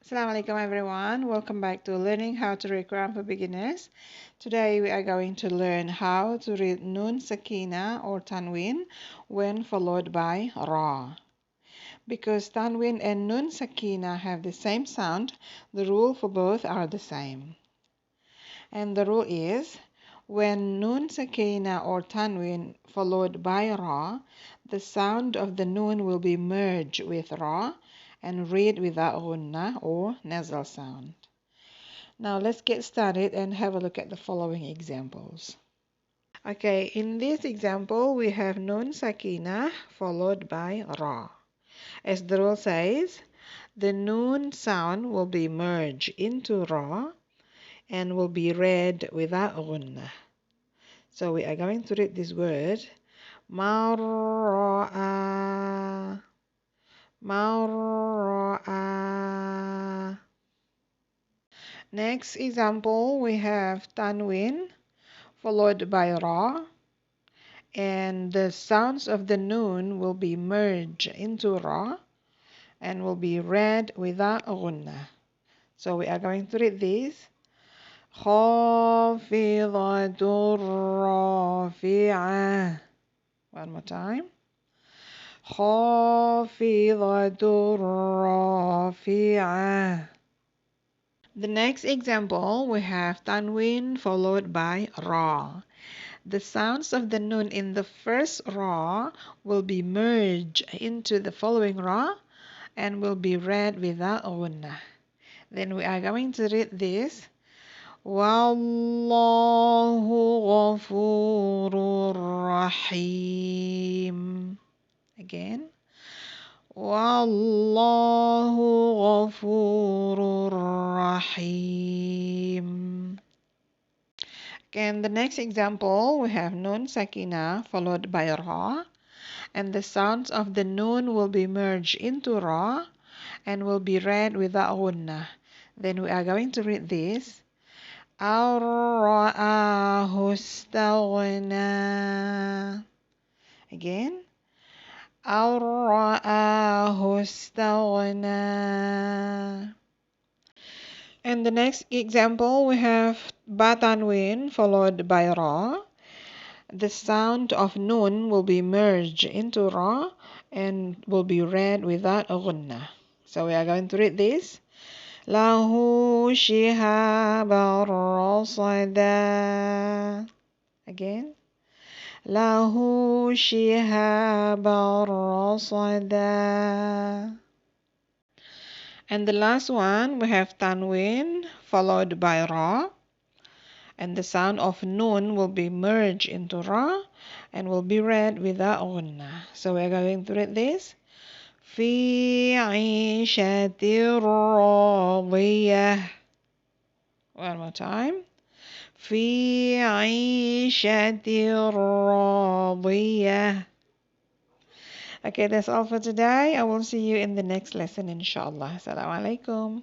Assalamu alaikum everyone. Welcome back to Learning How to Read Quran for Beginners. Today we are going to learn how to read Nun Sakeenah or Tanween when followed by Ra. Because Tanween and Nun Sakeenah have the same sound, the rule for both are the same. And the rule is, when Nun Sakeenah or Tanween followed by Ra, the sound of the Nun will be merged with Ra and read without Gunnah or nasal sound. Now let's get started and have a look at the following examples. Okay, in this example we have Nun Sakeenah followed by Ra. As the rule says, the Nun sound will be merged into Ra and will be read without Gunnah. So we are going to read this word Marra'a, Marra'a. Next example, we have Tanween followed by Ra, and the sounds of the Nun will be merged into Ra and will be read without Gunnah. So we are going to read this. خافضة رافعة. One more time. خافضة رافعة. The next example, we have Tanween followed by Ra. The sounds of the Nun in the first Ra will be merged into the following Ra and will be read without Gunnah. Then we are going to read this. Wallahu ghafurur rahim. Again. Wallahu ghafurur rahim. And the next example, we have Nun Sakeenah followed by Ra. And the sounds of the Nun will be merged into Ra and will be read without Gunnah. Then we are going to read this. Ar-ra'ahu istaghna. Again. Ar-ra'ahu istaghna. And the next example, we have Ba Tanween followed by Ra. The sound of Nun will be merged into Ra and will be read without a Gunnah. So we are going to read this. Lahu shihaban rasada. Again. Lahu shihaban rasada. And the last one, we have Tanween followed by Ra. And the sound of Nun will be merged into Ra and will be read without Gunnah. So we are going to read this. في عيشة راضية. One more time. في عيشة راضية. Okay, that's all for today. I will see you in the next lesson, inshallah. Assalamu alaikum.